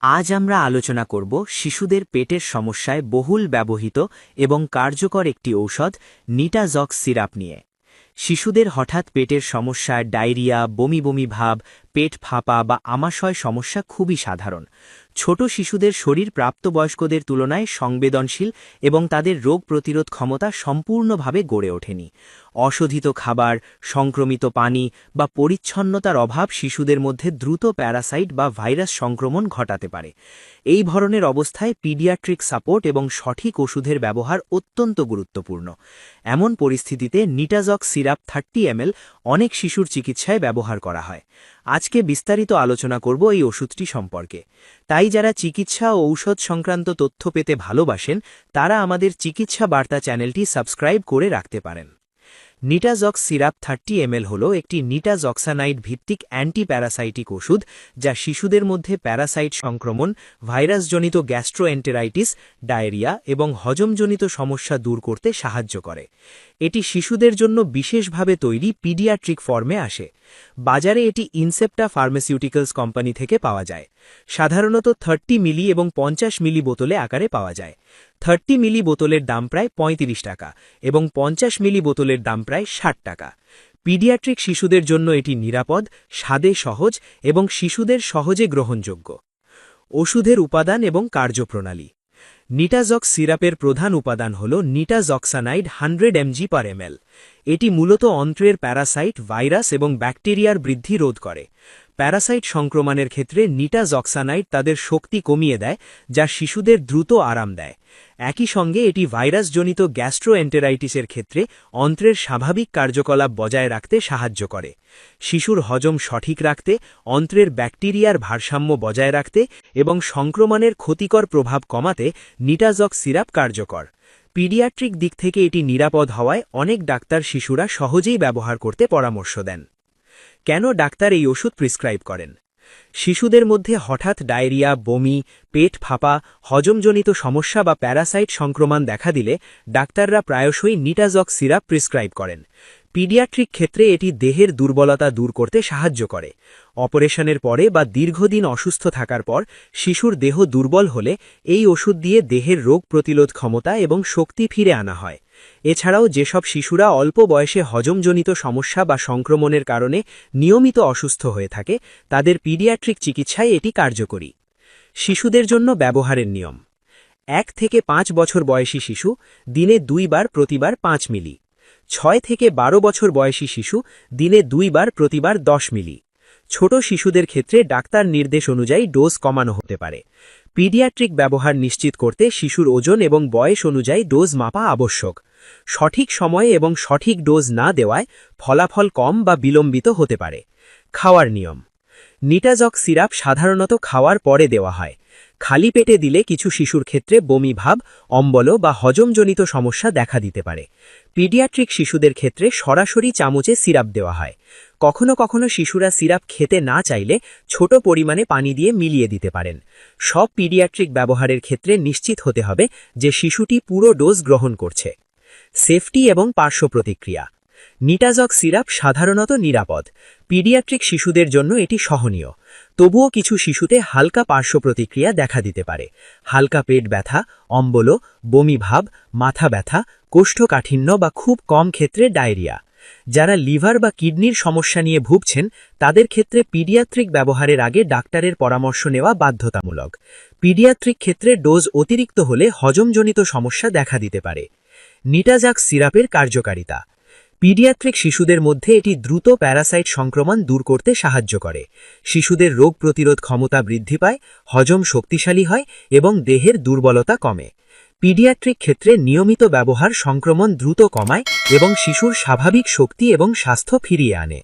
আজ আমরা আলোচনা করব শিশুদের পেটের সমস্যায় বহুল ব্যবহৃত এবং কার্যকর একটি ঔষধ নিটাজক্স সিরাপ নিয়ে। শিশুদের হঠাৎ পেটের সমস্যা, ডায়রিয়া, বমি বমি ভাব, পেট ফাঁপা বা আমাশয় সমস্যা খুবই সাধারণ। ছোট শিশুদের শরীর প্রাপ্তবয়স্কদের তুলনায় সংবেদনশীল এবং তাদের রোগ প্রতিরোধ ক্ষমতা সম্পূর্ণভাবে গড়ে ওঠেনি। অশোধিত খাবার, সংক্রমিত পানি বা পরিচ্ছন্নতার অভাব শিশুদের মধ্যে দ্রুত প্যারাসাইট বা ভাইরাস সংক্রমণ ঘটাতে পারে। এই ধরনের অবস্থায় পিডিয়াট্রিক সাপোর্ট এবং সঠিক ওষুধের ব্যবহার অত্যন্ত গুরুত্বপূর্ণ। এমন পরিস্থিতিতে নিটাজক্স সিরাপ 30 ml অনেক শিশুর চিকিৎসায় ব্যবহার করা হয়। আজকে বিস্তারিত আলোচনা করব এই ওষুধটি সম্পর্কে। তাই যারা চিকিৎসা ও ঔষধ সংক্রান্ত তথ্য পেতে ভালোবাসেন তারা আমাদের চিকিৎসা বার্তা চ্যানেলটি সাবস্ক্রাইব করে রাখতে পারেন। নিটাজক্স সিরাপ 30 ml হল একটি নিটাজক্সানাইড ভিত্তিক অ্যান্টিপ্যারাসাইটিক ওষুধ যা শিশুদের মধ্যে প্যারাসাইট সংক্রমণ, ভাইরাসজনিত গ্যাস্ট্রোএন্টেরাইটিস, ডায়রিয়া এবং হজমজনিত সমস্যা দূর করতে সাহায্য করে। এটি শিশুদের জন্য বিশেষভাবে তৈরি পিডিয়াট্রিক ফর্মে আসে। বাজারে এটি ইনসেপ্টা ফার্মাসিউটিক্যালস কোম্পানি থেকে পাওয়া যায়। সাধারণত 30 মিলি এবং 50 মিলি বোতলে আকারে পাওয়া যায়। 30 মিলি বোতলের দাম প্রায় 35 টাকা এবং 50 মিলি বোতলের দাম প্রায় 60 টাকা। পিডিয়াট্রিক শিশুদের জন্য এটি নিরাপদ, স্বাদে সহজ এবং শিশুদের সহজে গ্রহণযোগ্য। ওষুধের উপাদান এবং কার্যপ্রণালী। নিটাজক্স সিরাপের প্রধান উপাদান হল নিটাজক্সানাইড 100 mg/ml। এটি মূলত অন্ত্রের প্যারাসাইট, ভাইরাস এবং ব্যাকটেরিয়ার বৃদ্ধি রোধ করে। প্যারাসাইট সংক্রমণের ক্ষেত্রে নিটাজক্সানাইড তাদের শক্তি কমিয়ে দেয়, যা শিশুদের দ্রুত আরাম দেয়। একই সঙ্গে এটি ভাইরাসজনিত গ্যাস্ট্রোএন্টেরাইটিসের ক্ষেত্রে অন্ত্রের স্বাভাবিক কার্যকলাপ বজায় রাখতে সাহায্য করে। শিশুর হজম সঠিক রাখতে, অন্ত্রের ব্যাকটেরিয়ার ভারসাম্য বজায় রাখতে এবং সংক্রমণের ক্ষতিকর প্রভাব কমাতে নিটাজক্স সিরাপ কার্যকর। পিডিয়াট্রিক দিক থেকে এটি নিরাপদ হওয়ায় অনেক ডাক্তার শিশুরা সহজেই ব্যবহার করতে পরামর্শ দেন। কেন ডাক্তার এই ওষুধ প্রেসক্রাইব করেন? শিশুদের মধ্যে হঠাৎ ডায়রিয়া, বমি, পেট ফাঁপা, হজমজনিত সমস্যা বা প্যারাসাইট সংক্রমণ দেখা দিলে ডাক্তাররা প্রায়শই নিটাজক্স সিরাপ প্রেসক্রাইব করেন। পিডিয়াট্রিক ক্ষেত্রে এটি দেহের দুর্বলতা দূর করতে সাহায্য করে। অপারেশনের পরে বা দীর্ঘদিন অসুস্থ থাকার পর শিশুর দেহ দুর্বল হলে এই ওষুধ দিয়ে দেহের রোগ প্রতিরোধ ক্ষমতা এবং শক্তি ফিরে আনা হয়। এছাড়াও যেসব শিশুরা অল্প বয়সে হজমজনিত সমস্যা বা সংক্রমণের কারণে নিয়মিত অসুস্থ হয়ে থাকে তাদের পিডিয়াট্রিক চিকিৎসায় এটি কার্যকরী। শিশুদের জন্য ব্যবহারের নিয়ম। 1 থেকে 5 বছর বয়সী শিশু দিনে 2 বার প্রতিবার 5 মিলি। 6 থেকে 12 বছর বয়সী শিশু দিনে 2 বার প্রতিবার 10 মিলি। ছোট শিশুদের ক্ষেত্রে ডাক্তার নির্দেশ অনুযায়ী ডোজ কমানো হতে পারে। পিডিয়াট্রিক ব্যবহার নিশ্চিত করতে শিশুর ওজন এবং বয়স অনুযায়ী ডোজ মাপা আবশ্যক। সঠিক সময়ে এবং সঠিক ডোজ না দেওয়ায় ফলাফল কম বা বিলম্বিত হতে পারে। খাওয়ার নিয়ম। নিটাজক্স সিরাপ সাধারণত খাওয়ার পরে দেওয়া হয়। খালি পেটে দিলে কিছু শিশুর ক্ষেত্রে বমি ভাব, অম্বল বা হজমজনিত সমস্যা দেখা দিতে পারে। পিডিয়াট্রিক শিশুদের ক্ষেত্রে সরাসরি চামচে সিরাপ দেওয়া হয়। কখনো কখনো শিশুরা সিরাপ খেতে না চাইলে ছোট পরিমাণে পানি দিয়ে মিলিয়ে দিতে পারেন। সব পিডিয়াট্রিক ব্যবহারের ক্ষেত্রে নিশ্চিত হতে হবে যে শিশুটি পুরো ডোজ গ্রহণ করছে। সেফটি এবং পার্শ্ব প্রতিক্রিয়া। নিটাজক্স সিরাপ সাধারণত নিরাপদ। পিডিয়াট্রিক শিশুদের জন্য এটি সহনীয়। তবুও কিছু শিশুতে হালকা পার্শ্ব প্রতিক্রিয়া দেখা দিতে পারে। হালকা পেট ব্যথা, অম্বল, বমি ভাব, মাথা ব্যথা, কোষ্ঠকাঠিন্য বা খুব কম ক্ষেত্রে ডায়রিয়া। যারা লিভার বা কিডনির সমস্যা নিয়ে ভুগছেন তাদের ক্ষেত্রে পিডিয়াট্রিক ব্যবহারের আগে ডাক্তারের পরামর্শ নেওয়া বাধ্যতামূলক। পিডিয়াট্রিক ক্ষেত্রে ডোজ অতিরিক্ত হলে হজমজনিত সমস্যা দেখা দিতে পারে। নিটাজক্স সিরাপের কার্যকারিতা। পিডিয়াট্রিক শিশুদের মধ্যে এটি দ্রুত প্যারাসাইট সংক্রমণ দূর করতে সাহায্য করে। শিশুদের রোগ প্রতিরোধ ক্ষমতা বৃদ্ধি পায়, হজম শক্তিশালী হয় এবং দেহের দুর্বলতা কমে। পিডিয়াট্রিক ক্ষেত্রে নিয়মিত ব্যবহার সংক্রমণ দ্রুত কমায় এবং শিশুর স্বাভাবিক শক্তি এবং স্বাস্থ্য ফিরিয়ে আনে।